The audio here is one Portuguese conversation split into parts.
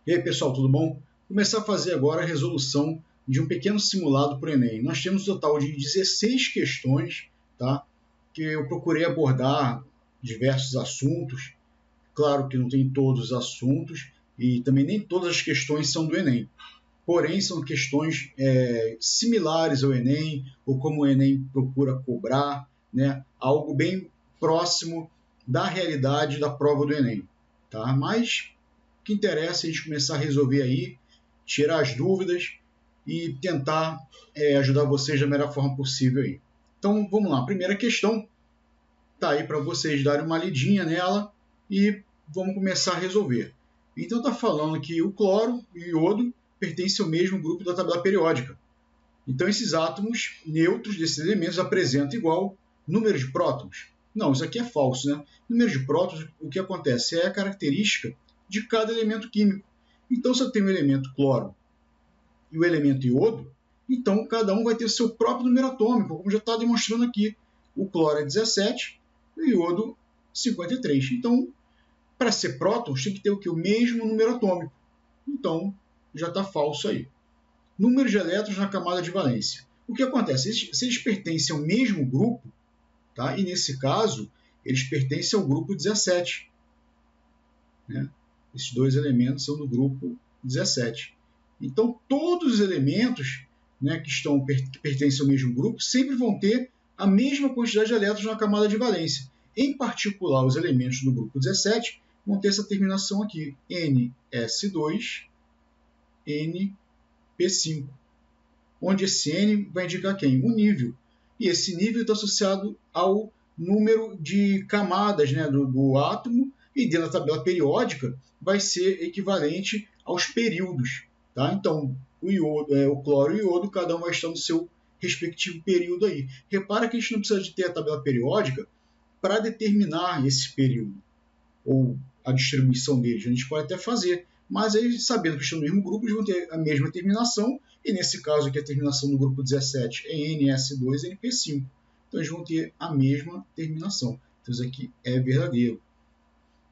E aí, pessoal, tudo bom? Vou começar a fazer agora a resolução de um pequeno simulado para o Enem. Nós temos um total de 16 questões, tá? Que eu procurei abordar diversos assuntos. Claro que não tem todos os assuntos e também nem todas as questões são do Enem. Porém, são questões similares ao Enem, ou como o Enem procura cobrar, né? Algo bem próximo da realidade da prova do Enem. Tá? Mas o que interessa é a gente começar a resolver aí, tirar as dúvidas e tentar ajudar vocês da melhor forma possível aí. Então vamos lá, a primeira questão está aí para vocês darem uma lidinha nela e vamos começar a resolver. Então está falando que o cloro e o iodo pertencem ao mesmo grupo da tabela periódica. Então esses átomos neutros desses elementos apresentam igual número de prótons. Não, isso aqui é falso, né? Número de prótons, o que acontece é a característica de cada elemento químico. Então, se eu tenho o elemento cloro e o elemento iodo, então cada um vai ter o seu próprio número atômico, como já está demonstrando aqui. O cloro é 17 e o iodo 53. Então, para ser prótons, tem que ter o quê? O mesmo número atômico. Então, já está falso aí. Número de elétrons na camada de valência. O que acontece? Se eles pertencem ao mesmo grupo, tá? E nesse caso, eles pertencem ao grupo 17. Né? Esses dois elementos são do grupo 17. Então, todos os elementos, né, que pertencem ao mesmo grupo sempre vão ter a mesma quantidade de elétrons na camada de valência. Em particular, os elementos do grupo 17 vão ter essa terminação aqui, NS2, NP5, onde esse N vai indicar quem? O nível. E esse nível está associado ao número de camadas, né, do átomo, e dentro da tabela periódica vai ser equivalente aos períodos. Tá? Então, o cloro e o iodo, cada um vai estar no seu respectivo período aí. Repara que a gente não precisa de ter a tabela periódica para determinar esse período, ou a distribuição deles. A gente pode até fazer, mas aí, sabendo que estão no mesmo grupo, eles vão ter a mesma terminação, e nesse caso aqui a terminação do grupo 17 é NS2 e NP5. Então eles vão ter a mesma terminação. Então isso aqui é verdadeiro.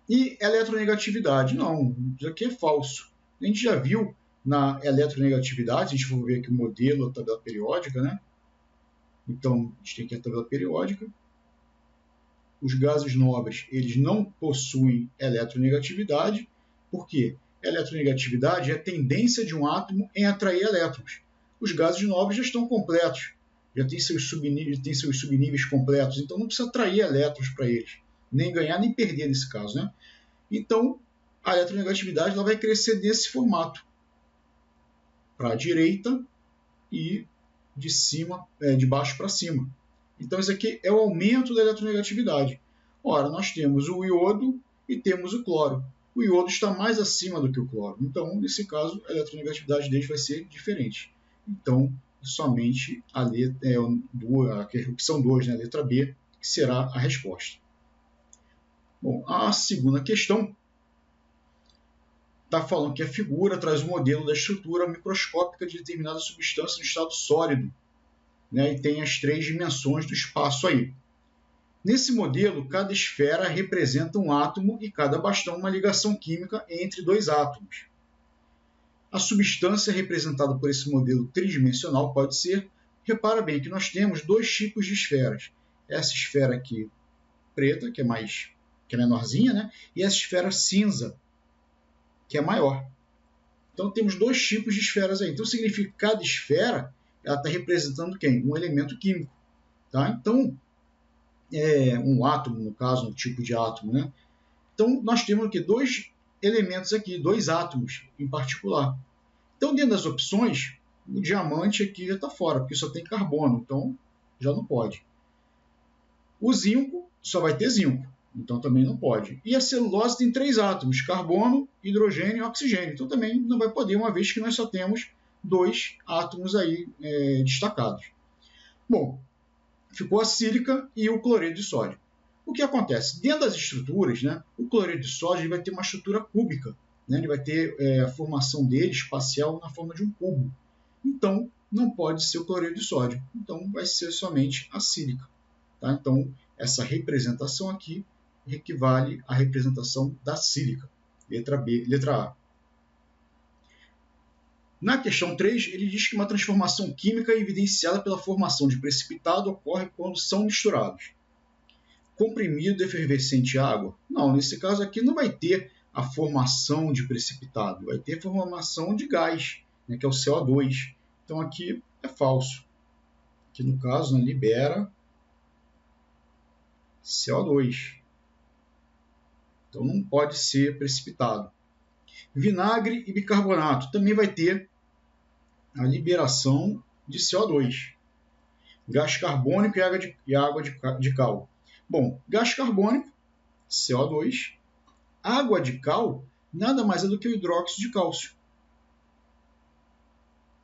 E eletronegatividade? Não, isso aqui é falso. A gente já viu na eletronegatividade, se a gente for ver aqui o modelo da tabela periódica, né? Então, a gente tem aqui a tabela periódica. Os gases nobres, eles não possuem eletronegatividade. Por quê? Eletronegatividade é a tendência de um átomo em atrair elétrons. Os gases nobres já estão completos, já têm seus subníveis completos, então não precisa atrair elétrons para eles, nem ganhar nem perder nesse caso, né? Então, a eletronegatividade ela vai crescer desse formato, para a direita e de baixo para cima. Então, isso aqui é o aumento da eletronegatividade. Ora, nós temos o iodo e temos o cloro. O iodo está mais acima do que o cloro. Então, nesse caso, a eletronegatividade deles vai ser diferente. Então, somente a opção 2, né, a letra B, que será a resposta. Bom, a segunda questão está falando que a figura traz o modelo da estrutura microscópica de determinada substância no estado sólido, né, e tem as 3 dimensões do espaço aí. Nesse modelo, cada esfera representa um átomo e cada bastão uma ligação química entre 2 átomos. A substância representada por esse modelo tridimensional pode ser, repara bem que nós temos 2 tipos de esferas. Essa esfera aqui preta, que é menorzinha, né, e essa esfera cinza, que é maior. Então temos 2 tipos de esferas aí. Então significa que cada esfera ela está representando quem? Um elemento químico. Tá? Então, um átomo, no caso, um tipo de átomo. Né? Então, nós temos aqui 2 elementos aqui, 2 átomos em particular. Então, dentro das opções, o diamante aqui já está fora, porque só tem carbono, então já não pode. O zinco só vai ter zinco, então também não pode. E a celulose tem 3 átomos, carbono, hidrogênio e oxigênio, então também não vai poder, uma vez que nós só temos 2 átomos aí destacados. Bom, ficou a sílica e o cloreto de sódio. O que acontece? Dentro das estruturas, né, o cloreto de sódio ele vai ter uma estrutura cúbica, né, ele vai ter a formação dele espacial na forma de um cubo. Então, não pode ser o cloreto de sódio, então vai ser somente a sílica. Tá? Então, essa representação aqui equivale à representação da sílica. Letra A. Na questão 3, ele diz que uma transformação química evidenciada pela formação de precipitado ocorre quando são misturados comprimido, efervescente e água. Não, nesse caso aqui não vai ter a formação de precipitado, vai ter a formação de gás, né, que é o CO2. Então aqui é falso. Aqui no caso, né, libera CO2. Então não pode ser precipitado. Vinagre e bicarbonato também vai ter a liberação de CO2. Gás carbônico e água de cal. Bom, gás carbônico, CO2. Água de cal nada mais é do que o hidróxido de cálcio.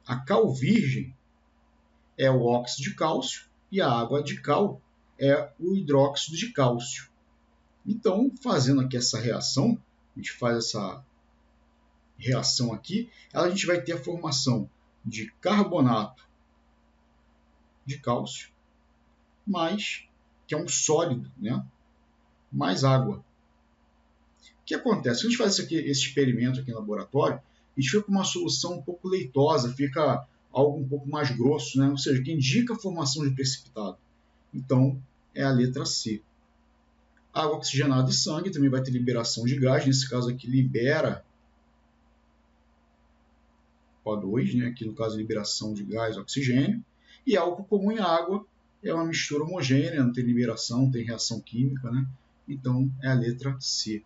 A cal virgem é o óxido de cálcio e a água de cal é o hidróxido de cálcio. Então, fazendo aqui essa reação, a gente faz essa reação aqui, a gente vai ter a formação de carbonato de cálcio, mais, que é um sólido, né? Mais água. O que acontece? Quando a gente faz esse experimento aqui no laboratório, a gente fica com uma solução um pouco leitosa, fica algo um pouco mais grosso, né? Ou seja, que indica a formação de precipitado. Então, é a letra C. Água oxigenada e sangue também vai ter liberação de gás, nesse caso aqui libera O2, né? Aqui no caso liberação de gás, oxigênio, e álcool comum e água é uma mistura homogênea, não tem liberação, não tem reação química, né? Então é a letra C.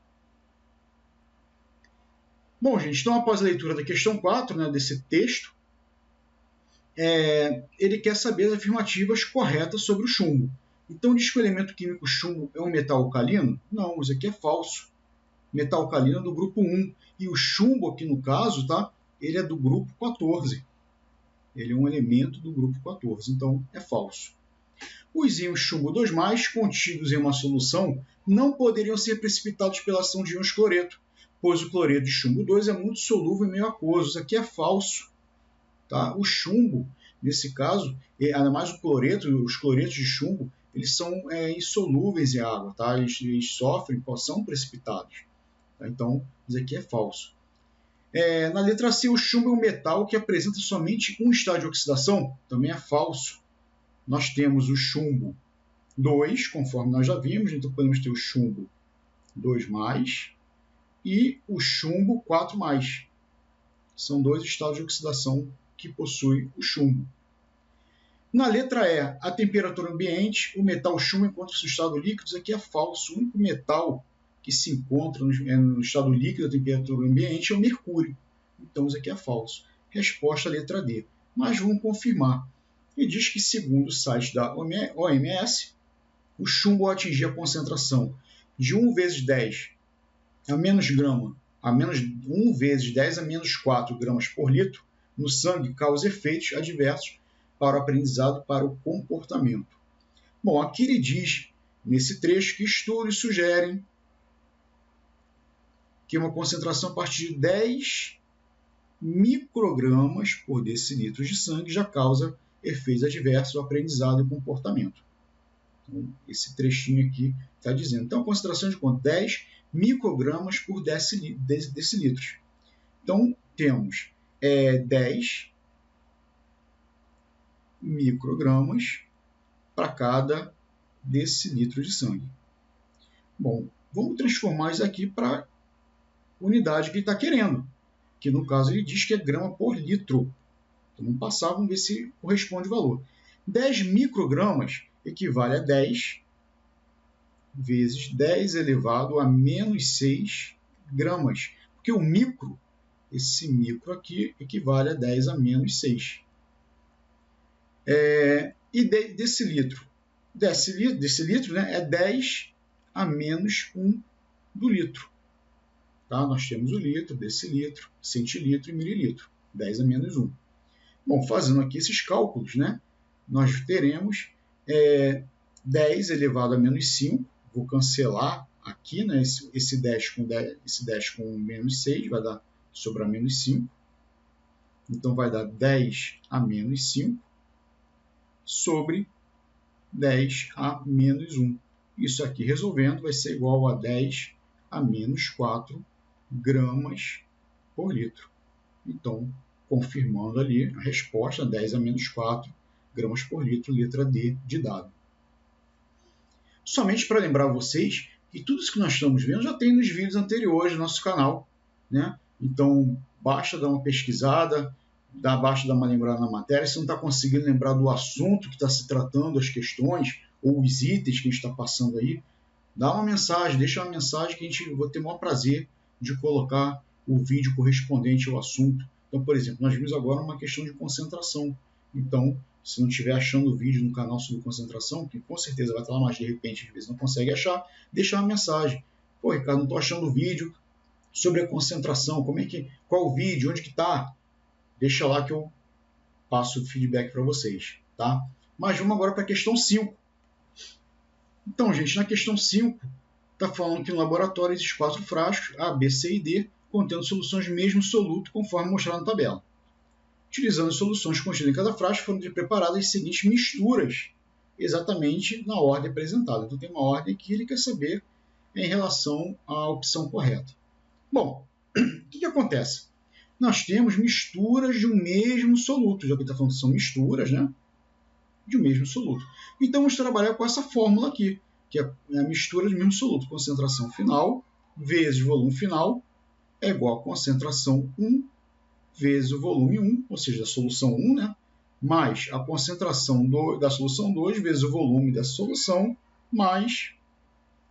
Bom, gente, então após a leitura da questão 4, né, desse texto, ele quer saber as afirmativas corretas sobre o chumbo. Então, diz que o elemento químico chumbo é um metal alcalino? Não, isso aqui é falso. Metal alcalino é do grupo 1. E o chumbo aqui no caso, tá? Ele é do grupo 14. Ele é um elemento do grupo 14, então é falso. Os íons chumbo 2+, contidos em uma solução, não poderiam ser precipitados pela ação de íons cloreto, pois o cloreto de chumbo 2 é muito solúvel em meio aquoso. Isso aqui é falso. Tá? O chumbo, nesse caso, ainda mais o cloreto, os cloretos de chumbo, eles são insolúveis em água, tá? Eles sofrem, são precipitados. Tá? Então, isso aqui é falso. Na letra C, o chumbo é um metal que apresenta somente um estado de oxidação, também é falso. Nós temos o chumbo 2, conforme nós já vimos, então podemos ter o chumbo 2+, e o chumbo 4+. São dois estados de oxidação que possui o chumbo. Na letra E, a temperatura ambiente, o metal chumbo encontra-se no estado líquido. Isso aqui é falso. O único metal que se encontra no estado líquido da temperatura ambiente é o mercúrio. Então, isso aqui é falso. Resposta letra D. Mas vamos confirmar. E diz que, segundo o site da OMS, o chumbo ao atingir a concentração de 1 vezes 10 a menos grama, a menos 1 vezes 10 a menos 4 gramas por litro no sangue, causa efeitos adversos para o aprendizado e para o comportamento. Bom, aqui ele diz, nesse trecho, que estudos sugerem que uma concentração a partir de 10 microgramas por decilitro de sangue já causa efeitos adversos ao aprendizado e comportamento. Então, esse trechinho aqui está dizendo. Então, a concentração de quanto? 10 microgramas por decilitros. Então, temos 10 microgramas para cada decilitro de sangue. Bom, vamos transformar isso aqui para a unidade que ele está querendo, que no caso ele diz que é grama por litro. Então, vamos passar, vamos ver se corresponde o valor. 10 microgramas equivale a 10 vezes 10 elevado a menos 6 gramas. Porque o micro, esse micro aqui, equivale a 10 a menos 6. E decilitro? Decilitro, né, é 10 a menos 1 do litro. Tá? Nós temos o litro, decilitro, centilitro e mililitro. 10 a menos 1. Bom, fazendo aqui esses cálculos, né, nós teremos 10 elevado a menos 5. Vou cancelar aqui, né, esse 10 com menos 6, vai dar sobrar menos 5. Então, vai dar 10 a menos 5 sobre 10 a menos 1. Isso aqui, resolvendo, vai ser igual a 10 a menos 4 gramas por litro. Então, confirmando ali a resposta, 10 a menos 4 gramas por litro, letra D de dado. Somente para lembrar vocês que tudo isso que nós estamos vendo já tem nos vídeos anteriores do nosso canal, né? Então, basta dar uma pesquisada, basta dar uma lembrada na matéria. Se não está conseguindo lembrar do assunto que está se tratando, as questões ou os itens que a gente está passando aí, dá uma mensagem, deixa uma mensagem que a gente vai ter o maior prazer de colocar o vídeo correspondente ao assunto. Então, por exemplo, nós vimos agora uma questão de concentração. Então, se não estiver achando o vídeo no canal sobre concentração, que com certeza vai estar lá, mas de repente às vezes não consegue achar, deixa uma mensagem. Pô, Ricardo, não estou achando o vídeo sobre a concentração, qual o vídeo, onde que está? Deixa lá que eu passo o feedback para vocês, tá? Mas vamos agora para a questão 5. Então, gente, na questão 5, está falando que no laboratório existem 4 frascos, A, B, C e D, contendo soluções de mesmo soluto, conforme mostrado na tabela. Utilizando as soluções contidas em cada frasco, foram preparadas as seguintes misturas, exatamente na ordem apresentada. Então, tem uma ordem que ele quer saber em relação à opção correta. Bom, o que acontece? Nós temos misturas de um mesmo soluto, já que ele está falando que são misturas, né? De um mesmo soluto. Então, vamos trabalhar com essa fórmula aqui, que é a mistura de mesmo soluto. Concentração final vezes volume final é igual a concentração 1 vezes o volume 1, ou seja, a solução 1, né? Mais a concentração da solução 2 vezes o volume dessa solução, mais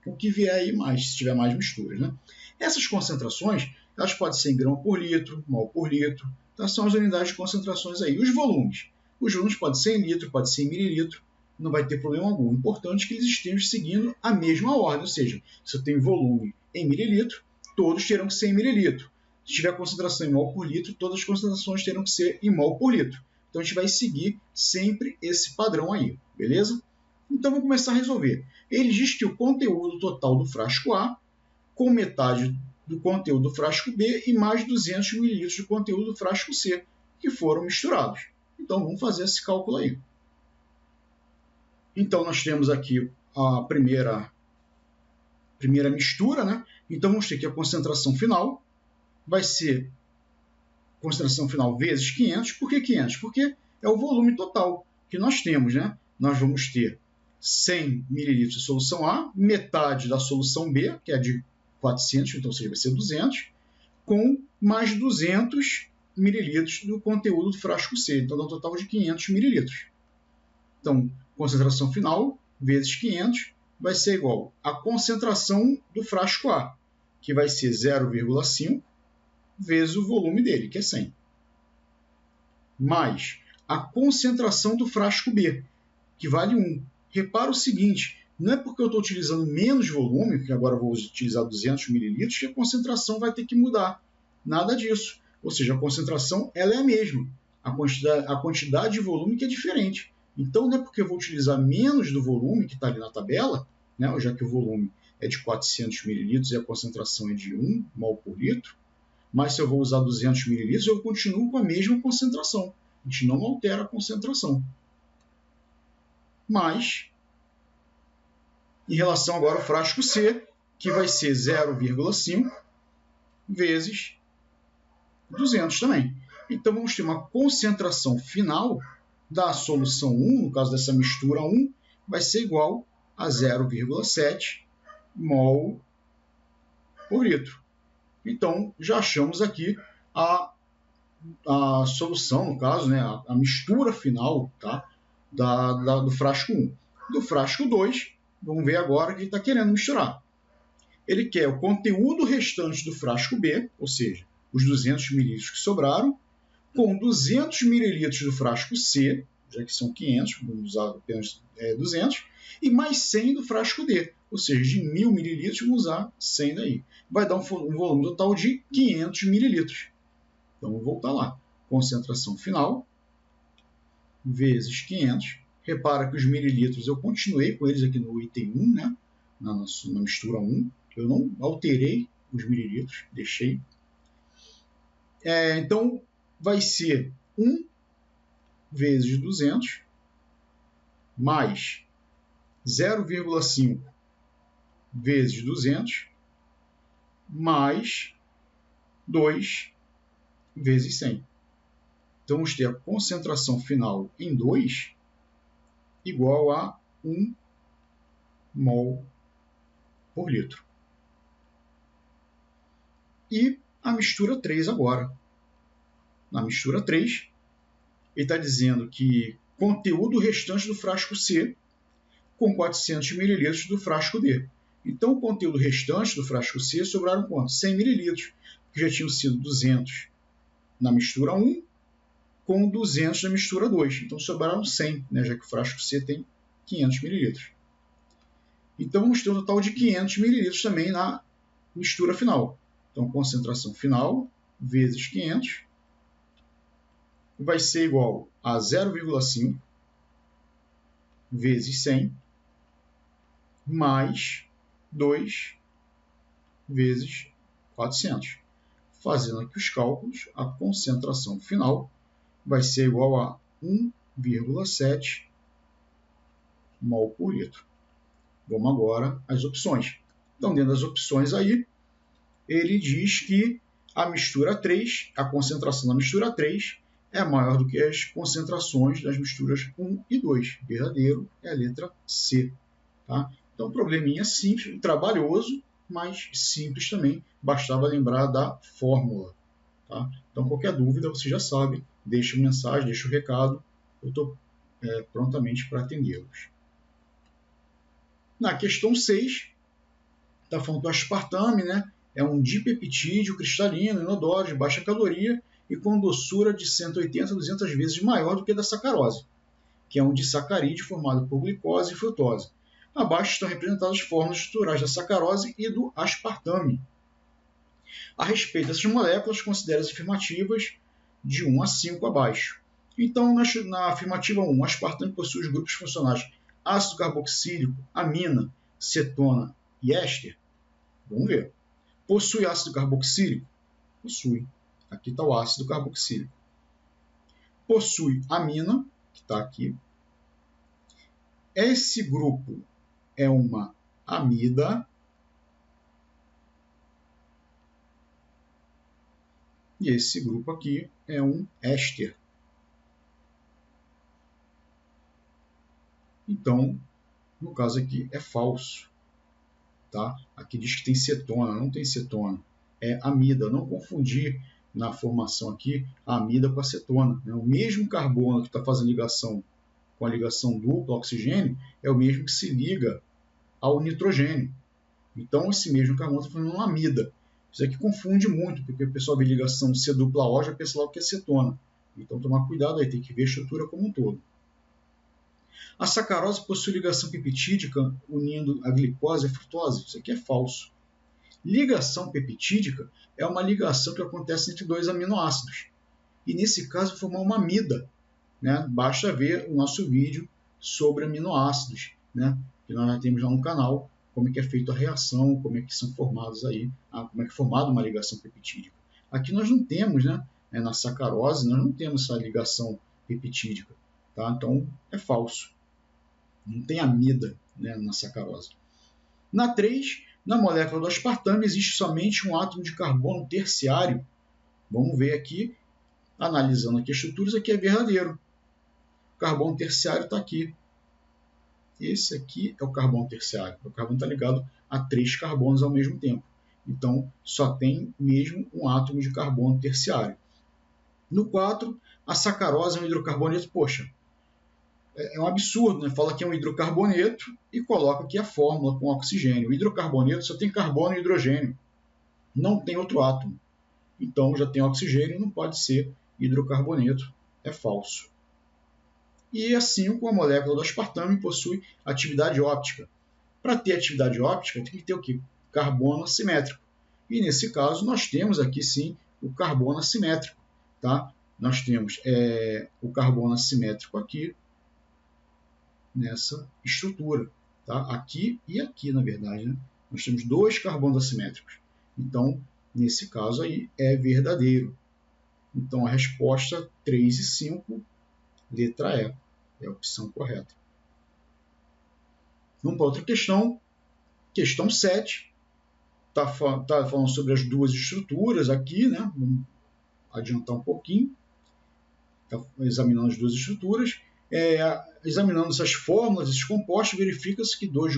o que vier aí mais, se tiver mais misturas, né? Essas concentrações, elas podem ser em grama por litro, mol por litro, então são as unidades de concentrações aí. Os volumes podem ser em litro, pode ser em mililitro, não vai ter problema algum. O importante é que eles estejam seguindo a mesma ordem, ou seja, se eu tenho volume em mililitro, todos terão que ser em mililitro. Se tiver concentração em mol por litro, todas as concentrações terão que ser em mol por litro. Então a gente vai seguir sempre esse padrão aí, beleza? Então vamos começar a resolver. Ele diz que o conteúdo total do frasco A, com metade do conteúdo do frasco B e mais 200 ml de conteúdo do frasco C, que foram misturados. Então vamos fazer esse cálculo aí. Então nós temos aqui a primeira mistura, né? Então vamos ter que a concentração final vai ser concentração final vezes 500. Por que 500? Porque é o volume total que nós temos, né? Nós vamos ter 100 ml de solução A, metade da solução B, que é de 400, então seja, vai ser 200, com mais 200 ml do conteúdo do frasco C, então dá um total de 500 ml. Então, concentração final vezes 500 vai ser igual à concentração do frasco A, que vai ser 0,5 vezes o volume dele, que é 100, mais a concentração do frasco B, que vale 1. Repara o seguinte, não é porque eu estou utilizando menos volume, que agora eu vou utilizar 200 ml, que a concentração vai ter que mudar. Nada disso. Ou seja, a concentração ela é a mesma. A quantidade de volume que é diferente. Então, não é porque eu vou utilizar menos do volume que está ali na tabela, né, já que o volume é de 400 ml e a concentração é de 1 mol por litro, mas se eu vou usar 200 ml, eu continuo com a mesma concentração. A gente não altera a concentração. Mas, em relação agora ao frasco C, que vai ser 0,5 vezes 200 também. Então, vamos ter uma concentração final da solução 1, no caso dessa mistura 1, vai ser igual a 0,7 mol por litro. Então, já achamos aqui a solução, no caso, né, a mistura final, tá, do frasco 1. Do frasco 2, vamos ver agora que ele está querendo misturar. Ele quer o conteúdo restante do frasco B, ou seja, os 200 ml que sobraram, com 200 ml do frasco C, já que são 500, vamos usar apenas 200, e mais 100 do frasco D, ou seja, de 1000 ml, vamos usar 100 daí. Vai dar um volume total de 500 ml. Então, vou voltar lá. Concentração final vezes 500. Repara que os mililitros eu continuei com eles aqui no item 1, né? na mistura 1. Eu não alterei os mililitros, deixei. Então, vai ser 1 vezes 200 mais 0,5 vezes 200 mais 2 vezes 100. Então, vamos ter a concentração final em 2 igual a 1 mol por litro. E a mistura 3 agora. Na mistura 3, ele está dizendo que conteúdo restante do frasco C com 400 ml do frasco D. Então, o conteúdo restante do frasco C sobraram quanto? 100 ml, que já tinham sido 200 na mistura 1 com 200 na mistura 2. Então, sobraram 100, né, já que o frasco C tem 500 ml. Então, vamos ter um total de 500 ml também na mistura final. Então, concentração final vezes 500 vai ser igual a 0,5 vezes 100 mais 2 vezes 400. Fazendo aqui os cálculos, a concentração final vai ser igual a 1,7 mol por litro. Vamos agora às opções. Então, dentro das opções aí, ele diz que a mistura 3, a concentração da mistura 3 é maior do que as concentrações das misturas 1 e 2. Verdadeiro é a letra C. Tá? Então, probleminha simples, trabalhoso, mas simples também. Bastava lembrar da fórmula. Tá? Então, qualquer dúvida, você já sabe, deixa uma mensagem, deixa o recado. Eu estou prontamente para atendê-los. Na questão 6, está falando que o aspartame, né, é um dipeptídeo cristalino, inodoro, de baixa caloria e com doçura de 180 a 200 vezes maior do que a da sacarose, que é um disacarídeo formado por glicose e frutose. Abaixo estão representadas as formas estruturais da sacarose e do aspartame. A respeito dessas moléculas, considere as afirmativas de 1 a 5 abaixo. Então, na afirmativa 1, o aspartame possui os grupos funcionais ácido carboxílico, amina, cetona e éster. Vamos ver. Possui ácido carboxílico? Possui. Aqui está o ácido carboxílico. Possui amina, que está aqui. Esse grupo é uma amida. E esse grupo aqui é um éster. Então, no caso aqui, é falso. Tá? Aqui diz que tem cetona, não tem cetona. É amida. Não confundir na formação aqui a amida com a cetona. Né? O mesmo carbono que está fazendo ligação com a ligação dupla oxigênio é o mesmo que se liga ao nitrogênio. Então, esse mesmo carbono está fazendo uma amida. Isso aqui confunde muito, porque o pessoal vê ligação C dupla O já pensa logo que é cetona. Então, tomar cuidado aí, tem que ver a estrutura como um todo. A sacarose possui ligação peptídica unindo a glicose e a frutose. Isso aqui é falso. Ligação peptídica é uma ligação que acontece entre dois aminoácidos. E nesse caso, vai formar uma amida. Né? Basta ver o nosso vídeo sobre aminoácidos, né? Que nós já temos lá no canal, como é que é feita a reação, como é que são formados aí, como é que é formada uma ligação peptídica. Aqui nós não temos, né? Na sacarose, nós não temos essa ligação peptídica. Tá? Então, é falso. Não tem amida, né, na sacarose. Na 3, na molécula do aspartame, existe somente um átomo de carbono terciário. Vamos ver aqui, analisando aqui as estruturas, aqui é verdadeiro. O carbono terciário está aqui. Esse aqui é o carbono terciário. O carbono está ligado a 3 carbonos ao mesmo tempo. Então, só tem mesmo um átomo de carbono terciário. No 4, a sacarose é um hidrocarboneto. Poxa, é um absurdo, né? Fala que é um hidrocarboneto e coloca aqui a fórmula com oxigênio. O hidrocarboneto só tem carbono e hidrogênio. Não tem outro átomo. Então, já tem oxigênio, não pode ser hidrocarboneto. É falso. E a 5, a molécula do aspartame possui atividade óptica. Para ter atividade óptica, tem que ter o quê? Carbono assimétrico. E nesse caso, nós temos aqui sim o carbono assimétrico. Tá? Nós temos o carbono assimétrico aqui, nessa estrutura. Tá? Aqui e aqui, na verdade. Né? Nós temos 2 carbonos assimétricos. Então, nesse caso aí, é verdadeiro. Então, a resposta 3 e 5, letra E, é a opção correta. Vamos para outra questão. Questão 7. Está falando sobre as duas estruturas aqui. Né? Vamos adiantar um pouquinho. examinando as duas estruturas, examinando essas fórmulas, esses compostos, verifica-se que dois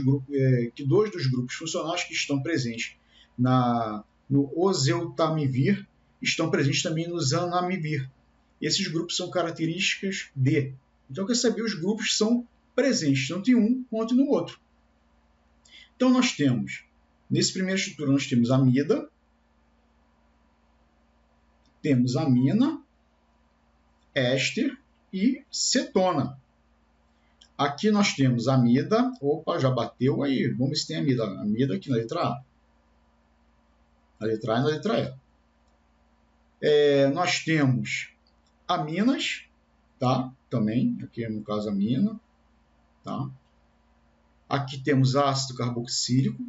dos grupos funcionais que estão presentes no oseltamivir estão presentes também no zanamivir. Esses grupos são características de. Então, quer saber, os grupos são presentes tanto em um quanto no outro. Então, nós temos, nessa primeira estrutura, nós temos amida, temos amina, éster e cetona. Aqui nós temos amida. Opa, já bateu aí. Vamos ver se tem amida. Amida aqui na letra A. Na letra A e na letra E. Nós temos aminas, tá? Também, aqui no caso amina, tá? Aqui temos ácido carboxílico,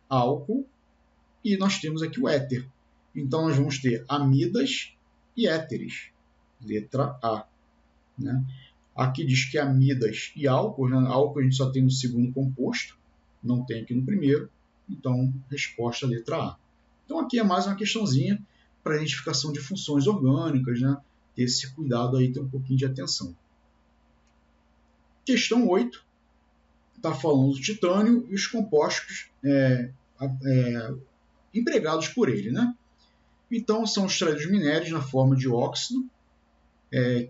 álcool, e nós temos aqui o éter. Então, nós vamos ter amidas e éteres. Letra A. Né? Aqui diz que amidas e álcool, né? Álcool a gente só tem no segundo composto, não tem aqui no primeiro. Então, resposta letra A. Então, aqui é mais uma questãozinha para identificação de funções orgânicas, né? Ter esse cuidado aí, ter um pouquinho de atenção. Questão 8 está falando do titânio e os compostos empregados por ele, né? Então, são extraídos minérios na forma de óxido,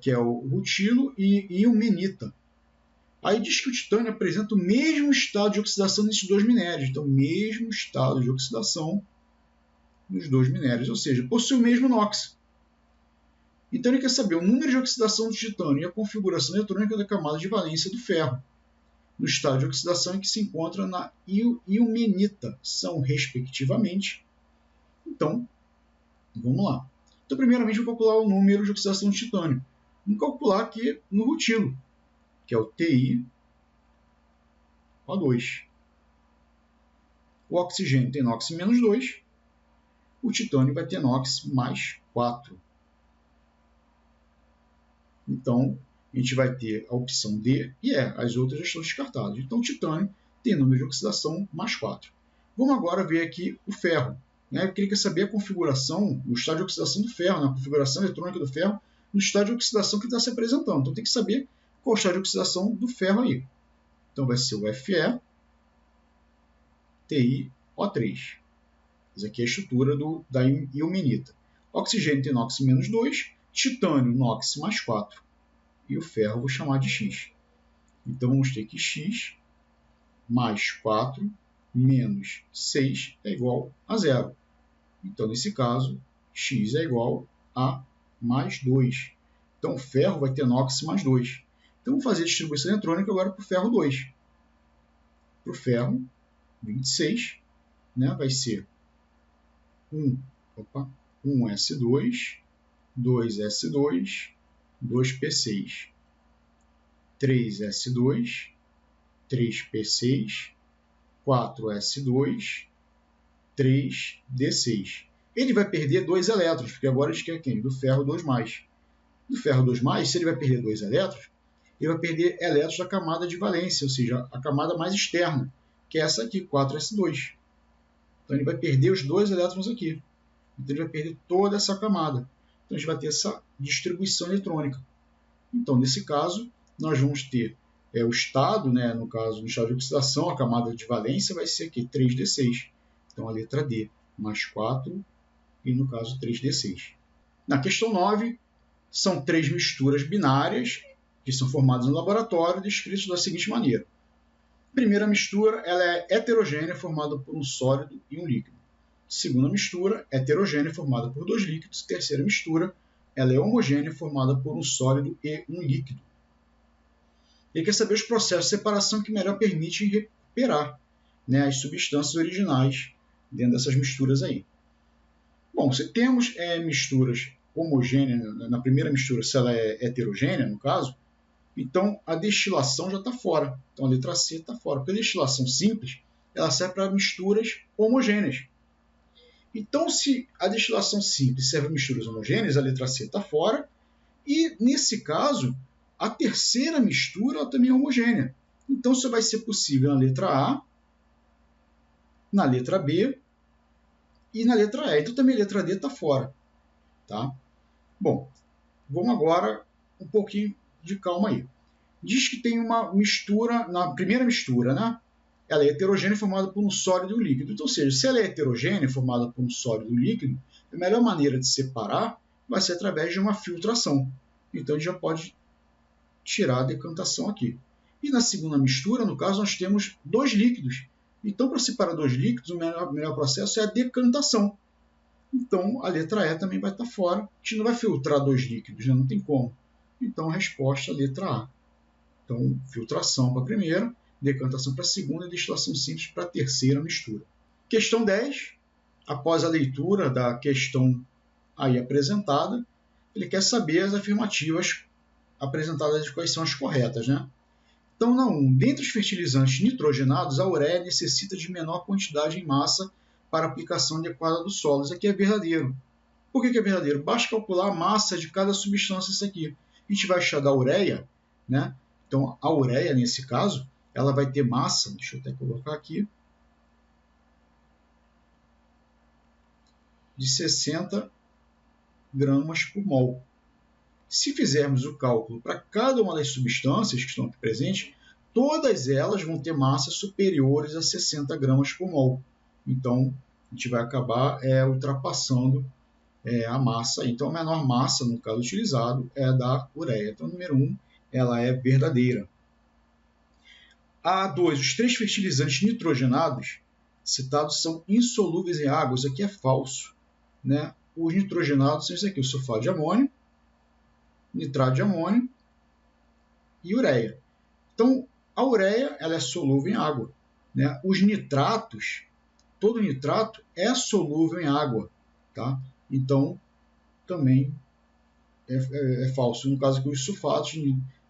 que é o rutilo, e ilmenita. Aí diz que o titânio apresenta o mesmo estado de oxidação nesses dois minérios. Então, mesmo estado de oxidação nos dois minérios, ou seja, possui o mesmo NOx. Então, ele quer saber o número de oxidação do titânio e a configuração eletrônica da camada de valência do ferro, no estado de oxidação em que se encontra na ilmenita, são, respectivamente. Então, vamos lá. Então, primeiramente, vou calcular o número de oxidação de titânio. Vamos calcular aqui no rutilo, que é o TiO2. O oxigênio tem NOx menos 2, o titânio vai ter NOx mais 4. Então, a gente vai ter a opção D e E, as outras já estão descartadas. Então, o titânio tem número de oxidação mais 4. Vamos agora ver aqui o ferro. Né? Porque ele quer saber a configuração, o estado de oxidação do ferro, né? A configuração eletrônica do ferro no estado de oxidação que está se apresentando. Então, tem que saber qual é o estado de oxidação do ferro aí. Então, vai ser o Fe, TiO3. Essa aqui é a estrutura da ilmenita. Oxigênio tem NOx menos 2, titânio NOx mais 4. E o ferro eu vou chamar de X. Então, vamos ter que X mais 4 menos 6 é igual a 0. Então, nesse caso, X é igual a mais 2. Então, o ferro vai ter NOx mais 2. Então, vamos fazer a distribuição eletrônica agora para o ferro 2. Para o ferro, 26, né, vai ser 1S2, 2S2, 2P6, 3S2, 3P6, 4S2, 3D6. Ele vai perder 2 elétrons, porque agora a gente quer quem? Do ferro 2+. Do ferro 2+, se ele vai perder 2 elétrons, ele vai perder elétrons da camada de valência, ou seja, a camada mais externa, que é essa aqui, 4S2. Então ele vai perder os 2 elétrons aqui. Então ele vai perder toda essa camada. Então a gente vai ter essa distribuição eletrônica. Então, nesse caso, nós vamos ter o estado, né, no caso, no estado de oxidação, a camada de valência vai ser aqui 3D6. Então, a letra D, mais 4, e no caso 3D6. Na questão 9, são 3 misturas binárias que são formadas no laboratório, descritas da seguinte maneira. A primeira mistura ela é heterogênea, formada por um sólido e um líquido. Segunda mistura, heterogênea, formada por 2 líquidos. Terceira mistura, ela é homogênea, formada por um sólido e um líquido. Ele quer saber os processos de separação que melhor permitem recuperar, né, as substâncias originais dentro dessas misturas aí. Bom, se temos misturas homogêneas, na primeira mistura, se ela é heterogênea, no caso, então a destilação já está fora. Então a letra C está fora. Porque a destilação simples ela serve para misturas homogêneas. Então, se a destilação simples serve para misturas homogêneas, a letra C está fora. E, nesse caso, a terceira mistura ela também é homogênea. Então, isso vai ser possível na letra A, na letra B e na letra E. Então, também a letra D está fora. Tá? Bom, Vamos agora um pouquinho de calma aí. Diz que tem uma mistura, na primeira mistura, né? Ela é heterogênea formada por um sólido e um líquido. Então, ou seja, se ela é heterogênea formada por um sólido e um líquido, a melhor maneira de separar vai ser através de uma filtração. Então, a gente já pode tirar a decantação aqui. E na segunda mistura, no caso, nós temos dois líquidos. Então, para separar dois líquidos, o melhor processo é a decantação. Então, a letra E também vai estar fora. A gente não vai filtrar dois líquidos, né? Não tem como. Então, a resposta é a letra A. Então, filtração para a primeira, decantação para a segunda e destilação simples para a terceira mistura. Questão 10. Após a leitura da questão aí apresentada, ele quer saber as afirmativas apresentadas, quais são as corretas, né? Então, na 1, dentre os fertilizantes nitrogenados, a ureia necessita de menor quantidade em massa para aplicação adequada do solo. Isso aqui é verdadeiro. Por que é verdadeiro? Basta calcular a massa de cada substância. Isso aqui. A gente vai achar da ureia, né? Então, a ureia, nesse caso, ela vai ter massa, deixa eu até colocar aqui, de 60 gramas por mol. Se fizermos o cálculo para cada uma das substâncias que estão aqui presentes, todas elas vão ter massas superiores a 60 gramas por mol. Então, a gente vai acabar ultrapassando a massa. Então, a menor massa, no caso utilizado, é a da ureia. Então, número 1, ela é verdadeira. A 2, os 3 fertilizantes nitrogenados citados são insolúveis em água. Isso aqui é falso, né? Os nitrogenados são isso aqui, o sulfato de amônio, nitrato de amônio e ureia. Então, a ureia ela é solúvel em água, né? Os nitratos, todo nitrato é solúvel em água, tá? Então, também é falso. No caso aqui, os sulfatos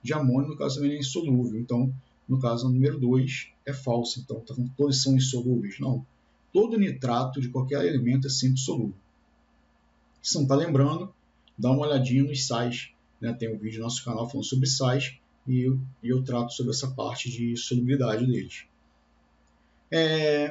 de amônio, no caso, também é insolúvel. Então, no caso, número 2 é falso. Então, tá falando que todos são insolúveis. Não. Todo nitrato de qualquer elemento é sempre solúvel. Se não está lembrando, dá uma olhadinha nos sais. Né? Tem um vídeo no nosso canal falando sobre sais e eu trato sobre essa parte de solubilidade deles.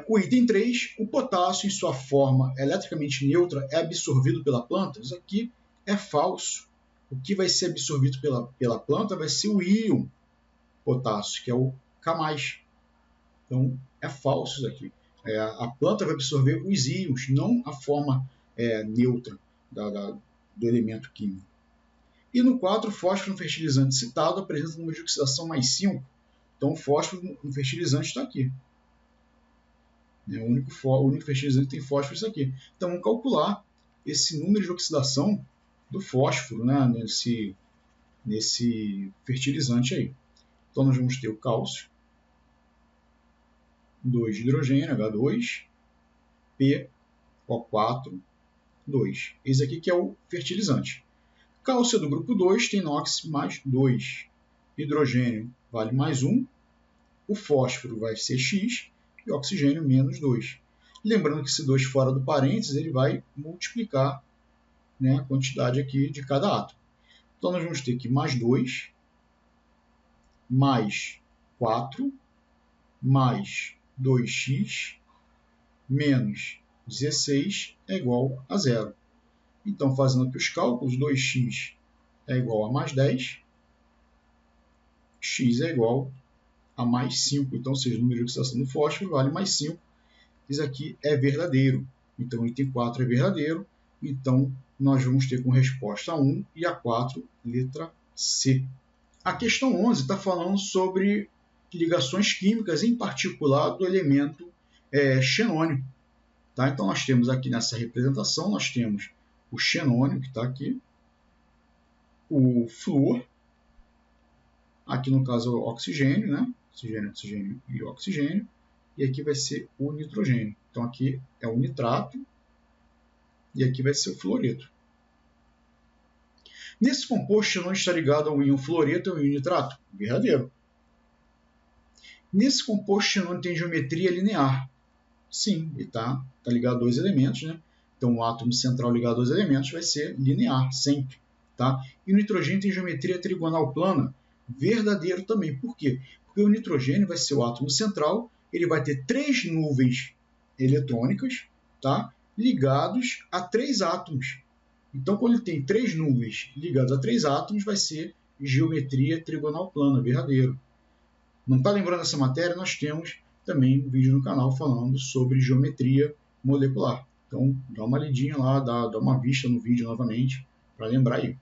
O item 3, o potássio em sua forma eletricamente neutra é absorvido pela planta. Isso aqui é falso. O que vai ser absorvido pela planta vai ser o íon potássio, que é o K+. Então, é falso isso aqui. A planta vai absorver os íons, não a forma neutra do elemento químico. E no 4, o fósforo no fertilizante citado apresenta um número de oxidação mais 5. Então, o fósforo no fertilizante está aqui. O único fertilizante que tem fósforo é isso aqui. Então, vamos calcular esse número de oxidação do fósforo, né, nesse fertilizante aí. Então, nós vamos ter o cálcio, 2 de hidrogênio, H2, P, O4, 2. Esse aqui que é o fertilizante. Cálcio do grupo 2 tem NOx mais 2. Hidrogênio vale mais 1. O fósforo vai ser X e o oxigênio menos 2. Lembrando que esse 2 fora do parênteses, ele vai multiplicar, né, a quantidade aqui de cada átomo. Então, nós vamos ter aqui mais 2, mais 4, mais 2x, menos 16 é igual a 0. Então, fazendo aqui os cálculos, 2x é igual a mais 10, x é igual a mais 5. Então, ou seja, o número de oxidação do fósforo vale mais 5. Isso aqui é verdadeiro. Então, o item 4 é verdadeiro. Então, nós vamos ter como resposta a 1 e a 4, letra C. A questão 11 está falando sobre ligações químicas, em particular do elemento xenônio. Tá? Então, nós temos aqui nessa representação, nós temos o xenônio, que está aqui, o flúor, aqui no caso o oxigênio, né? Oxigênio e oxigênio, e aqui vai ser o nitrogênio. Então, aqui é o nitrato, e aqui vai ser o fluoreto. Nesse composto, o xenônio está ligado ao íon fluoreto e ao íon nitrato? Verdadeiro. Nesse composto, o xenônio tem geometria linear? Sim, ele está ligado a dois elementos, né? Então, o átomo central ligado a dois elementos vai ser linear, sempre. Tá? E o nitrogênio tem geometria trigonal plana? Verdadeiro também. Por quê? Porque o nitrogênio vai ser o átomo central, ele vai ter 3 nuvens eletrônicas, tá? Ligados a 3 átomos. Então, quando ele tem 3 nuvens ligadas a 3 átomos, vai ser geometria trigonal plana, verdadeiro. Não está lembrando dessa matéria? Nós temos também um vídeo no canal falando sobre geometria molecular. Então, dá uma lidinha lá, dá uma vista no vídeo novamente, para lembrar aí.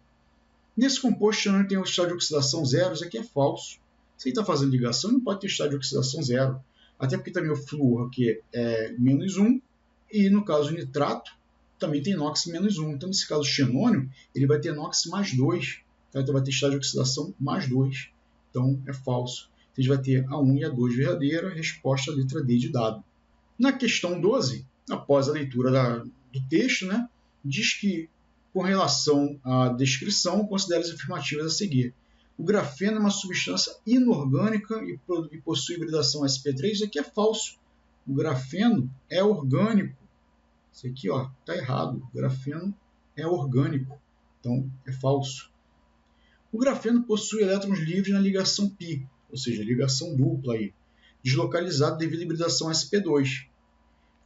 Nesse composto também tem o estado de oxidação zero, isso aqui é falso. Se ele está fazendo ligação, não pode ter estado de oxidação zero. Até porque também o flúor aqui é -1, e no caso o nitrato também tem NOx -1. Então, nesse caso o xenônio, ele vai ter NOx +2. Tá? Então vai ter estado de oxidação +2. Então é falso. Então, a gente vai ter a 1 e a 2 verdadeira, resposta à letra D de dado. Na questão 12, após a leitura do texto, né, diz que, com relação à descrição, considera as afirmativas a seguir. O grafeno é uma substância inorgânica e possui hibridação sp3. Isso aqui é falso. O grafeno é orgânico. Isso aqui está errado. O grafeno é orgânico. Então, é falso. O grafeno possui elétrons livres na ligação π, ou seja, ligação dupla, aí, deslocalizado devido à hibridação sp2,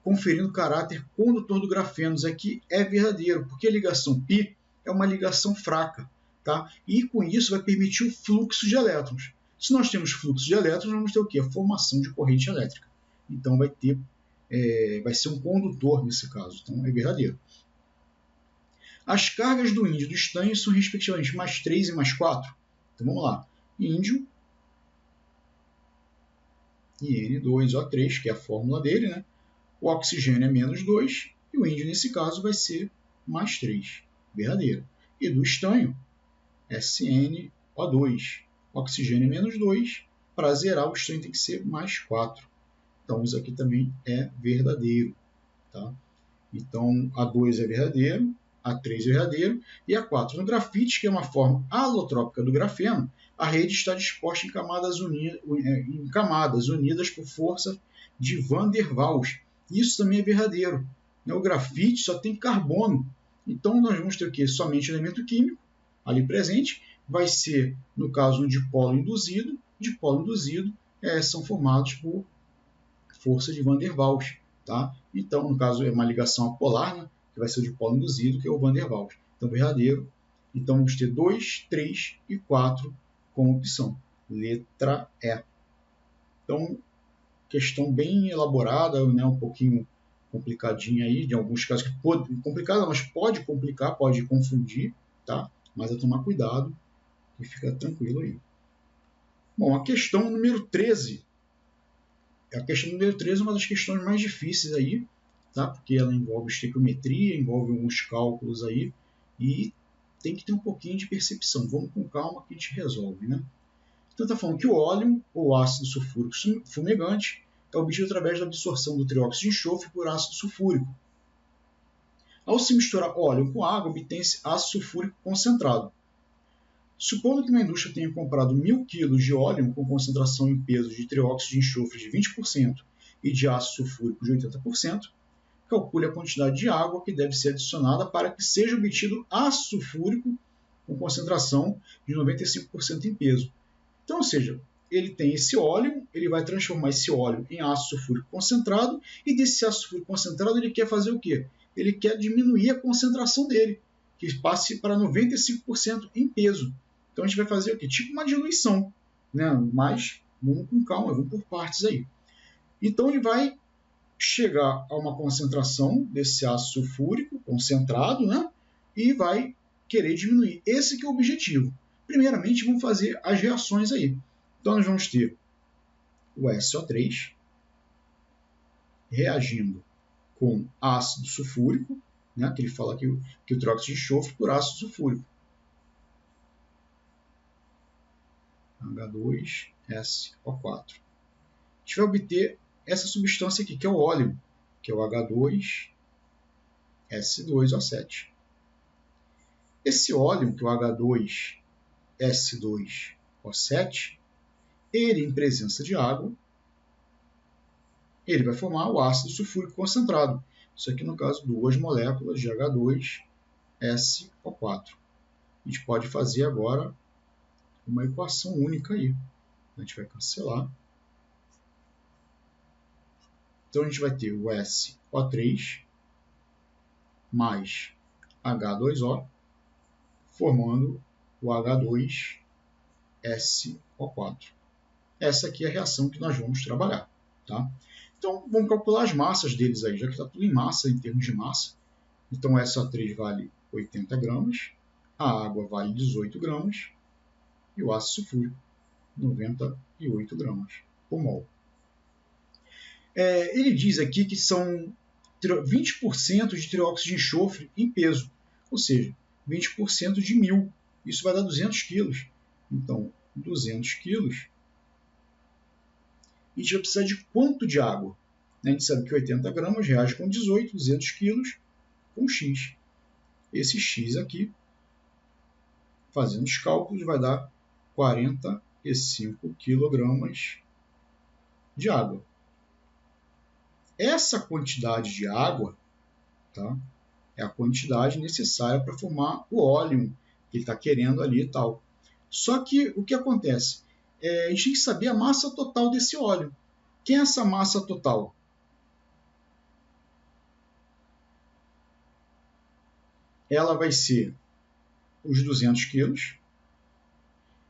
conferindo caráter condutor do grafeno. Isso aqui é verdadeiro, porque a ligação π é uma ligação fraca, tá? E com isso vai permitir o fluxo de elétrons. Se nós temos fluxo de elétrons, vamos ter o quê? A formação de corrente elétrica. Então vai ser um condutor nesse caso. Então é verdadeiro. As cargas do índio e do estanho são respectivamente +3 e +4. Então vamos lá. Índio e N2O3, que é a fórmula dele, né? O oxigênio é -2 e o índio, nesse caso, vai ser +3. Verdadeiro. E do estanho, SnO2. Oxigênio é -2. Para zerar, o estanho tem que ser +4. Então, isso aqui também é verdadeiro. Tá? Então, a 2 é verdadeiro, a 3 é verdadeiro e a 4. No grafite, que é uma forma alotrópica do grafeno, a rede está disposta em camadas unidas por força de Van der Waals. Isso também é verdadeiro. O grafite só tem carbono. Então, nós vamos ter o quê? Somente elemento químico ali presente. Vai ser, no caso, um dipolo induzido. Dipolo induzido são formados por força de Van der Waals. Tá? Então, no caso, é uma ligação apolar, né? Que vai ser o dipolo induzido, que é o Van der Waals. Então, verdadeiro. Então, vamos ter 2, 3 e 4 como opção. Letra E. Então, questão bem elaborada, né? Um pouquinho complicadinha aí, de alguns casos que complicada, mas pode complicar, pode confundir, tá? Mas é tomar cuidado e fica tranquilo aí. Bom, a questão número 13. A questão número 13 é uma das questões mais difíceis aí, tá? Porque ela envolve estequiometria, envolve alguns cálculos aí, e tem que ter um pouquinho de percepção. Vamos com calma que a gente resolve, né? Então está falando que o óleo, ou ácido sulfúrico fumegante, é obtido através da absorção do trióxido de enxofre por ácido sulfúrico. Ao se misturar óleo com água, obtém-se ácido sulfúrico concentrado. Supondo que uma indústria tenha comprado 1.000 kg de óleo com concentração em peso de trióxido de enxofre de 20% e de ácido sulfúrico de 80%, calcule a quantidade de água que deve ser adicionada para que seja obtido ácido sulfúrico com concentração de 95% em peso. Então, ou seja, ele tem esse óleo, ele vai transformar esse óleo em ácido sulfúrico concentrado, e desse ácido sulfúrico concentrado ele quer fazer o quê? Ele quer diminuir a concentração dele, que passe para 95% em peso. Então a gente vai fazer o quê? Tipo uma diluição, né? Mas vamos com calma, vamos por partes aí. Então ele vai chegar a uma concentração desse ácido sulfúrico concentrado, né? E vai querer diminuir. Esse que é o objetivo. Primeiramente, vamos fazer as reações aí. Então, nós vamos ter o SO3 reagindo com ácido sulfúrico, né, que ele fala que o trióxido de enxofre por ácido sulfúrico. H2SO4. A gente vai obter essa substância aqui, que é o óleo, que é o H2S2O7. Esse óleo, que é o H2S2O7, ele, em presença de água, ele vai formar o ácido sulfúrico concentrado. Isso aqui, no caso, 2 moléculas de H2SO4. A gente pode fazer agora uma equação única aí. A gente vai cancelar. Então, a gente vai ter o SO3 mais H2O, formando o H2SO4. Essa aqui é a reação que nós vamos trabalhar. Tá? Então, vamos calcular as massas deles aí, já que está tudo em massa, em termos de massa. Então, o SO3 vale 80 gramas, a água vale 18 gramas e o ácido sulfúrico 98 gramas por mol. Ele diz aqui que são 20% de trióxido de enxofre em peso, ou seja, 20% de 1000. Isso vai dar 200 quilos. Então, 200 quilos. A gente vai precisar de quanto de água? A gente sabe que 80 gramas reage com 18, 200 quilos com X. Esse X aqui, fazendo os cálculos, vai dar 45 quilogramas de água. Essa quantidade de água, tá, é a quantidade necessária para formar o óleo que ele está querendo ali e tal. Só que o que acontece? A gente tem que saber a massa total desse óleo. Quem é essa massa total? Ela vai ser os 200 quilos,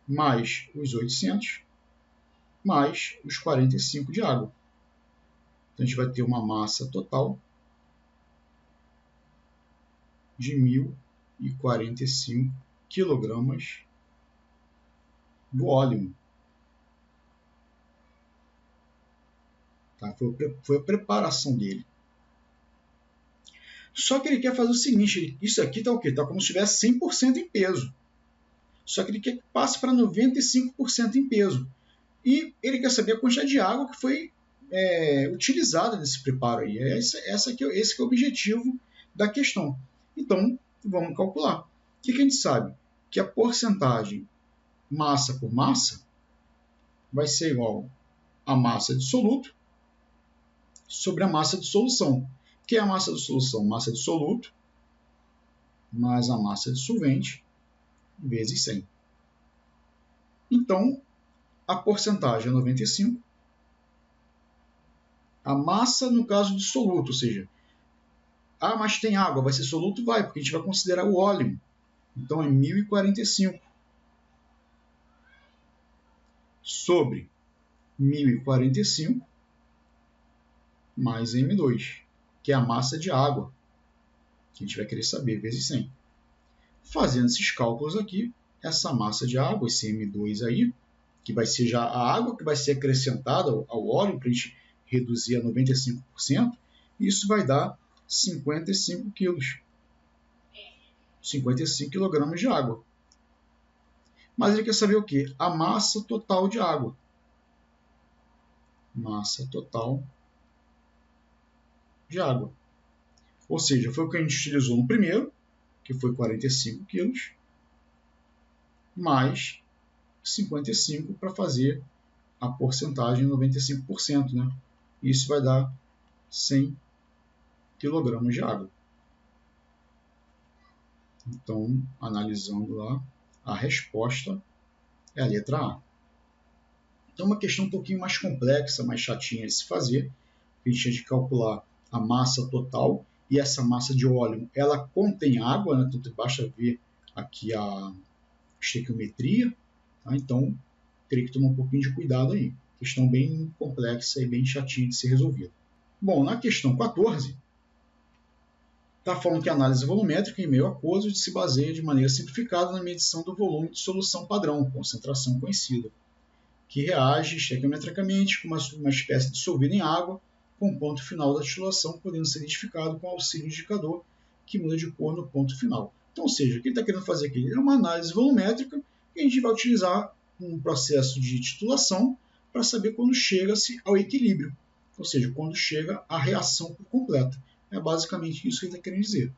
mais os 800, mais os 45 de água. Então, a gente vai ter uma massa total de 1.045 quilogramas do óleo. Tá? Foi a preparação dele. Só que ele quer fazer o seguinte, isso aqui está o quê? Está como se estivesse 100% em peso. Só que ele quer que passe para 95% em peso. E ele quer saber a quantidade de água que foi utilizada nesse preparo aí. Esse que é o objetivo da questão. Então, vamos calcular. O que a gente sabe? Que a porcentagem massa por massa vai ser igual a massa de soluto sobre a massa de solução. O que é a massa de solução? Massa de soluto mais a massa de solvente vezes 100. Então, a porcentagem é 95. A massa, no caso de soluto, ou seja, mas tem água, vai ser soluto? Vai, porque a gente vai considerar o óleo. Então, é 1045 sobre 1045 mais M2, que é a massa de água, que a gente vai querer saber, vezes 100. Fazendo esses cálculos aqui, essa massa de água, esse M2 aí, que vai ser já a água que vai ser acrescentada ao óleo para a gente reduzir a 95%, isso vai dar 55 quilos. 55 kg de água. Mas ele quer saber o quê? A massa total de água. Massa total de água. Ou seja, foi o que a gente utilizou no primeiro, que foi 45 quilos, mais 55 para fazer a porcentagem 95%, né? Isso vai dar 100 kg de água. Então, analisando lá, a resposta é a letra A. Então, uma questão um pouquinho mais complexa, mais chatinha de se fazer. A gente tinha de calcular a massa total, e essa massa de óleo, ela contém água, né? Então, basta ver aqui a estequiometria. Tá? Então, teria que tomar um pouquinho de cuidado aí. Questão bem complexa e bem chatinha de ser resolvida. Bom, na questão 14, está falando que a análise volumétrica em meio aquoso se baseia de maneira simplificada na medição do volume de solução padrão, concentração conhecida, que reage estequiometricamente com uma espécie dissolvida em água, com o ponto final da destilação podendo ser identificado com auxílio indicador que muda de cor no ponto final. Então, ou seja, o que ele está querendo fazer aqui é uma análise volumétrica que a gente vai utilizar um processo de titulação para saber quando chega-se ao equilíbrio, ou seja, quando chega a reação por completa. É basicamente isso que ele está querendo dizer.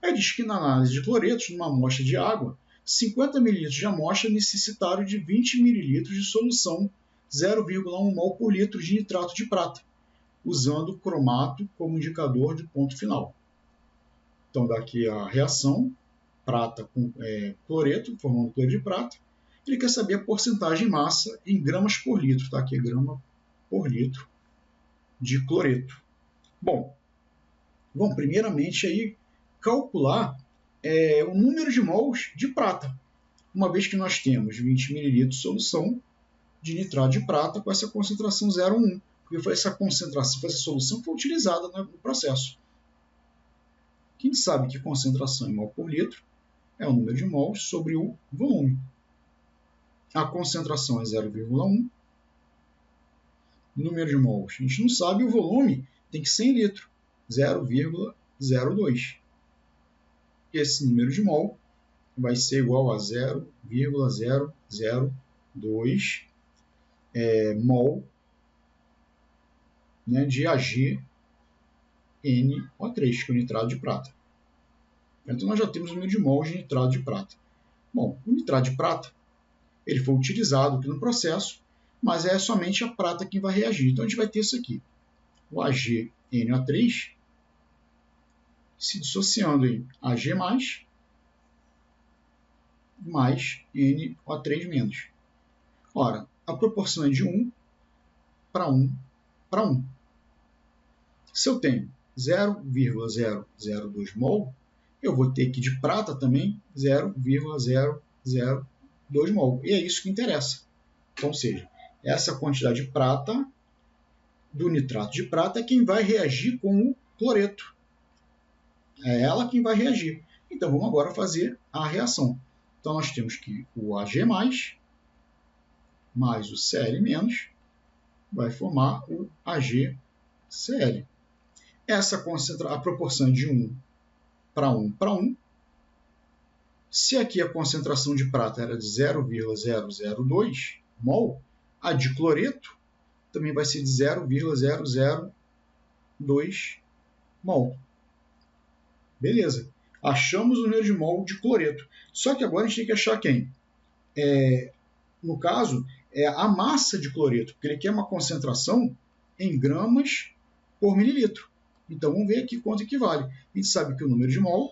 Ele diz que na análise de cloretos, numa amostra de água, 50 ml de amostra necessitaram de 20 ml de solução 0,1 mol por litro de nitrato de prata, usando o cromato como indicador de ponto final. Então, daqui a reação, prata com cloreto, formando cloreto de prata. Ele quer saber a porcentagem massa em gramas por litro, tá? Aqui é grama por litro de cloreto. Bom, vamos primeiramente aí calcular o número de mols de prata, uma vez que nós temos 20 ml de solução de nitrato de prata com essa concentração 0,1, porque foi essa concentração, foi essa solução que foi utilizada no processo. Quem sabe que concentração em mol por litro é o número de mols sobre o volume. A concentração é 0,1. Número de mols, a gente não sabe, o volume tem que ser em litro, 0,02. Esse número de mol vai ser igual a 0,002 mol, né, de AgNO3, que é o nitrato de prata. Então nós já temos o número de mols de nitrato de prata. Bom, o nitrato de prata ele foi utilizado aqui no processo, mas é somente a prata que vai reagir. Então a gente vai ter isso aqui, o AgNO3 se dissociando em Ag+, mais NO3-. Ora, a proporção é de 1 para 1 para 1. Se eu tenho 0,002 mol, eu vou ter aqui de prata também 0,002 mol. E é isso que interessa. Então, ou seja, essa quantidade de prata do nitrato de prata é quem vai reagir com o cloreto. É ela quem vai reagir. Então, vamos agora fazer a reação. Então, nós temos que o Ag+, mais o Cl- vai formar o AgCl. Essa a proporção é de 1 para 1 para 1. Se aqui a concentração de prata era de 0,002 mol, a de cloreto também vai ser de 0,002 mol. Beleza. Achamos o número de mol de cloreto. Só que agora a gente tem que achar quem? No caso, é a massa de cloreto, porque ele quer uma concentração em gramas por mililitro. Então, vamos ver aqui quanto equivale. A gente sabe que o número de mol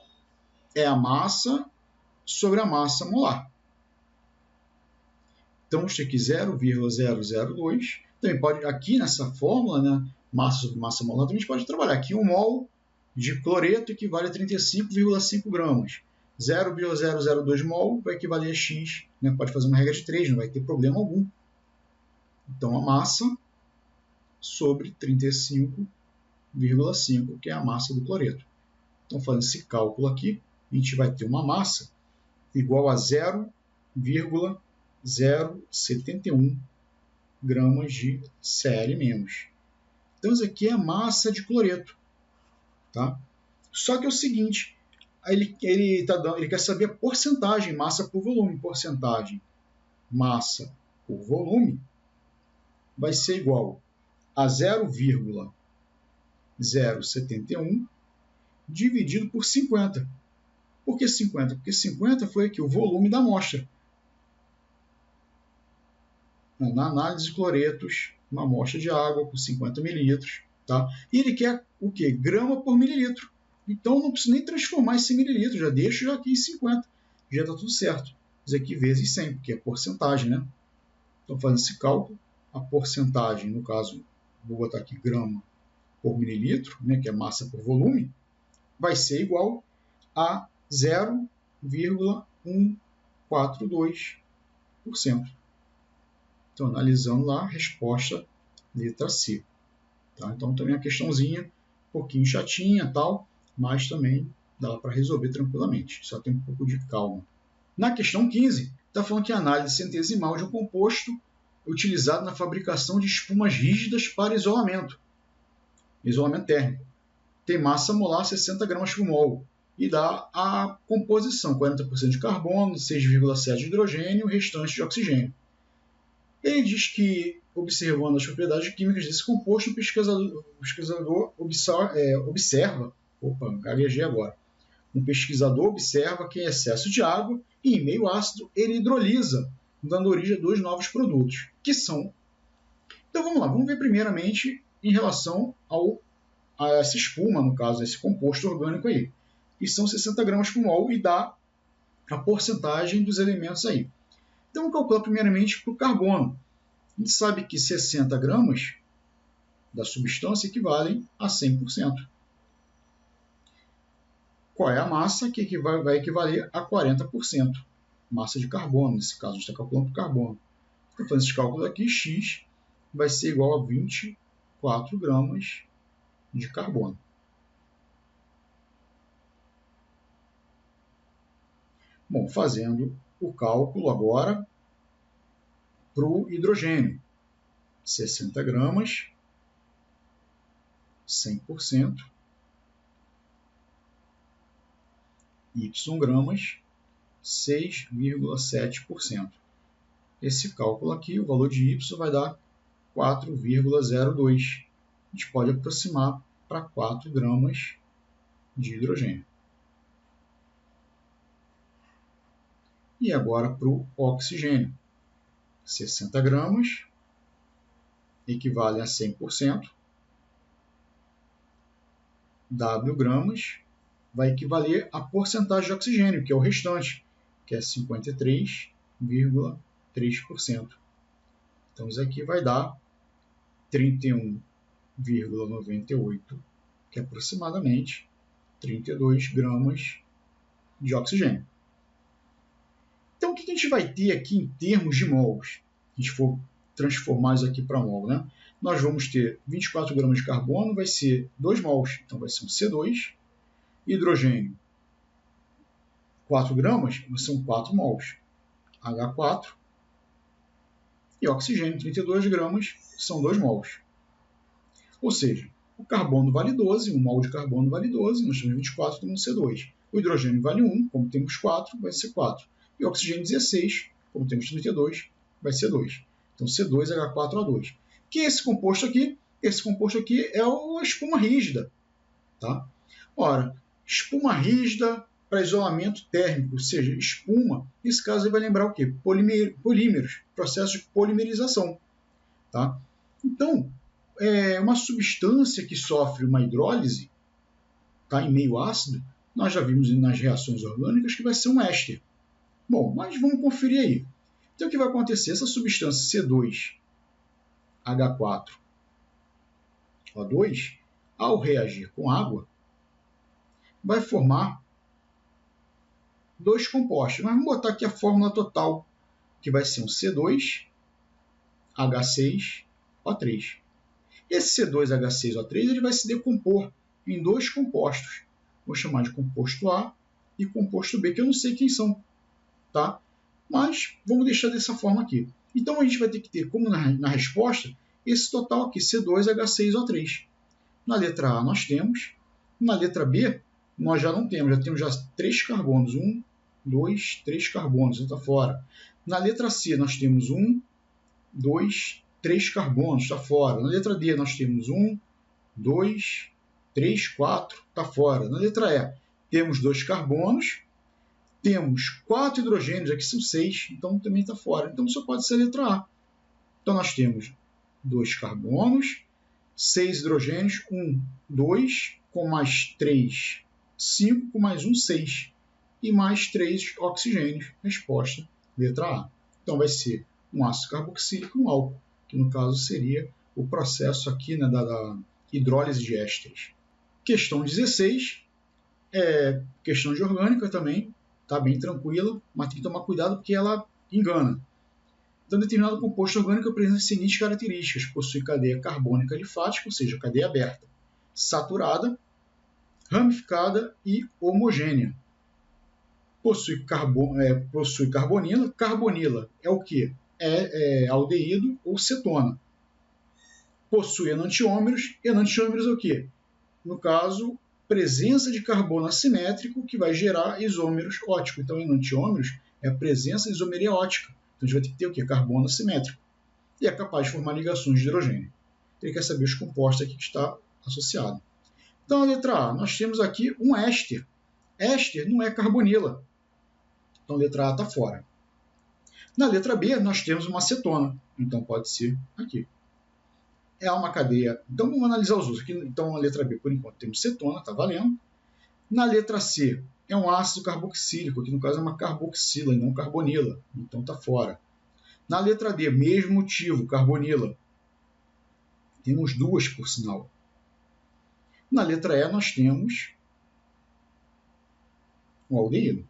é a massa sobre a massa molar. Então, vamos ter aqui 0,002. Também pode, aqui nessa fórmula, né, massa sobre massa molar, também a gente pode trabalhar. Aqui 1 mol de cloreto equivale a 35,5 gramas. 0,002 mol vai equivaler a X. Né? Pode fazer uma regra de 3, não vai ter problema algum. Então, a massa sobre 35,5, que é a massa do cloreto. Então, fazendo esse cálculo aqui, a gente vai ter uma massa igual a 0,071 gramas de Cl-. Então, isso aqui é a massa de cloreto. Tá? Só que é o seguinte, ele quer saber a porcentagem, massa por volume. Porcentagem, massa por volume, vai ser igual a 0,071 dividido por 50. Por que 50? Porque 50 foi aqui o volume da amostra. Na análise de cloretos, uma amostra de água com 50 mililitros. Tá? E ele quer o quê? Grama por mililitro. Então não preciso nem transformar esse mililitro, já deixo aqui em 50. Já está tudo certo. Isso aqui vezes 100, porque é porcentagem, né? Então fazendo esse cálculo, a porcentagem, no caso, vou botar aqui grama por mililitro, né, que é massa por volume, vai ser igual a 0,142%. Então, analisando lá, resposta letra C. Tá? Então, também uma questãozinha um pouquinho chatinha, tal, mas também dá para resolver tranquilamente. Só tem um pouco de calma. Na questão 15, está falando que a análise centesimal de um composto utilizado na fabricação de espumas rígidas para isolamento térmico. Tem massa molar 60 gramas por mol e dá a composição, 40% de carbono, 6,7% de hidrogênio e o restante de oxigênio. Ele diz que, observando as propriedades químicas desse composto, o pesquisador observa, gaguejei agora, um pesquisador observa que em excesso de água e em meio ácido ele hidrolisa, dando origem a dois novos produtos, que são... Então vamos lá, vamos ver primeiramente em relação a essa espuma, no caso, esse composto orgânico aí, que são 60 gramas por mol e dá a porcentagem dos elementos aí. Então vamos calcular primeiramente para o carbono. A gente sabe que 60 gramas da substância equivalem a 100%. qual é a massa que vai equivaler a 40%. Massa de carbono, nesse caso, a gente está calculando por carbono. Então, fazendo esses cálculos aqui, X vai ser igual a 24 gramas de carbono. Bom, fazendo o cálculo agora para o hidrogênio. 60 gramas, 100%, Y gramas, 6,7%. Esse cálculo aqui, o valor de Y vai dar 4,02. A gente pode aproximar para 4 gramas de hidrogênio. E agora para o oxigênio. 60 gramas equivale a 100%. W gramas vai equivaler à porcentagem de oxigênio, que é o restante, que é 53,3%. Então, isso aqui vai dar 31,98, que é aproximadamente 32 gramas de oxigênio. Então, o que a gente vai ter aqui em termos de mols? Se a gente for transformar isso aqui para mol, né? Nós vamos ter 24 gramas de carbono, vai ser 2 mols, então vai ser um C2. Hidrogênio, 4 gramas, são 4 mols, H4. E oxigênio, 32 gramas, são 2 mols. Ou seja, o carbono vale 12, 1 mol de carbono vale 12, nós temos 24, temos C2. O hidrogênio vale 1, como temos 4, vai ser 4. E o oxigênio 16, como temos 32, vai ser 2. Então, C2H4O2. O que é esse composto aqui? Esse composto aqui é a espuma rígida. Tá? Ora, espuma rígida para isolamento térmico, ou seja, espuma, nesse caso ele vai lembrar o quê? Polímeros, processo de polimerização. Tá? Então, uma substância que sofre uma hidrólise, tá, em meio ácido, nós já vimos nas reações orgânicas que vai ser um éster. Bom, mas vamos conferir aí. Então, o que vai acontecer? Essa substância C2H4O2, ao reagir com água, vai formar 2 compostos. Mas vamos botar aqui a fórmula total, que vai ser um C2H6O3. Esse C2H6O3 ele vai se decompor em 2 compostos. Vou chamar de composto A e composto B, que eu não sei quem são. Tá? Mas vamos deixar dessa forma aqui. Então a gente vai ter que ter, como na resposta, esse total aqui, C2H6O3. Na letra A nós temos, na letra B nós já não temos, já temos 3 carbonos, 1, 2, 3 carbonos, está fora. Na letra C nós temos 1, 2, 3 carbonos, está fora. Na letra D nós temos 1, 2, 3, 4, está fora. Na letra E temos 2 carbonos, temos 4 hidrogênios, aqui são 6, então também está fora. Então só pode ser a letra A. Então nós temos 2 carbonos, 6 hidrogênios, 1, 2, com mais 3, 5, com mais 1, 6. E mais 3 oxigênios. Resposta, letra A. Então vai ser um ácido carboxílico e um álcool, que no caso seria o processo aqui, né, da hidrólise de ésteres. Questão 16, questão de orgânica também, está bem tranquila, mas tem que tomar cuidado porque ela engana. Então, determinado composto orgânico apresenta as seguintes características: possui cadeia carbônica alifática, ou seja, cadeia aberta, saturada, ramificada e homogênea. Possui carbonila. Carbonila é o quê? É aldeído ou cetona. Possui enantiômeros. Enantiômeros é o quê? No caso, presença de carbono assimétrico que vai gerar isômeros óticos. Então, enantiômeros é a presença de isomeria ótica. Então, a gente vai ter que ter o quê? Carbono assimétrico. E é capaz de formar ligações de hidrogênio. Ele quer saber os compostos aqui que está associado. Então, a letra A, nós temos aqui um éster. Éster não é carbonila. Então, a letra A está fora. Na letra B, nós temos uma cetona. Então, pode ser aqui. É uma cadeia. Então, vamos analisar os usos. Aqui, então, na letra B, por enquanto, temos cetona, está valendo. Na letra C, é um ácido carboxílico. Aqui, no caso, é uma carboxila e não carbonila. Então, está fora. Na letra D, mesmo motivo, carbonila. Temos 2, por sinal. Na letra E, nós temos um aldeído.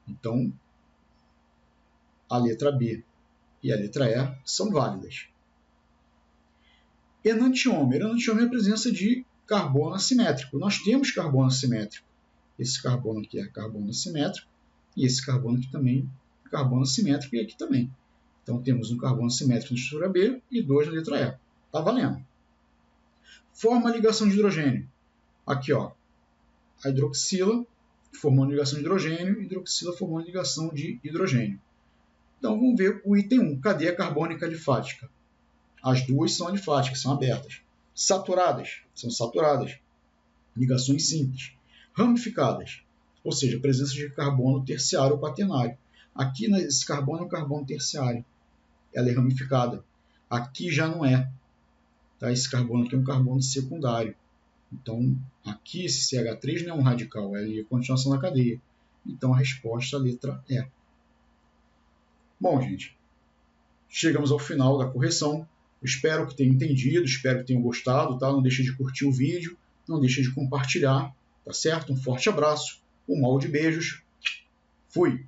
Então, a letra B e a letra E são válidas. Enantiomer. Enantiomer é a presença de carbono assimétrico. Nós temos carbono assimétrico. Esse carbono aqui é carbono assimétrico e esse carbono aqui também é carbono assimétrico e aqui também. Então, temos um carbono assimétrico na estrutura B e 2 na letra E. Está valendo. Forma a ligação de hidrogênio. Aqui, ó, a hidroxila formando ligação de hidrogênio, hidroxila formando ligação de hidrogênio. Então, vamos ver o item 1, cadeia carbônica alifática. As duas são alifáticas, são abertas. Saturadas, são saturadas. Ligações simples. Ramificadas, ou seja, presença de carbono terciário ou quaternário. Aqui, esse carbono é um carbono terciário. Ela é ramificada. Aqui já não é. Tá? Esse carbono aqui é um carbono secundário. Então, aqui esse CH3 não é um radical, é a continuação da cadeia. Então, a resposta é a letra E. Bom, gente, chegamos ao final da correção. Espero que tenham entendido, espero que tenham gostado. Tá? Não deixe de curtir o vídeo, não deixe de compartilhar. Tá certo? Um forte abraço, um molde de beijos. Fui!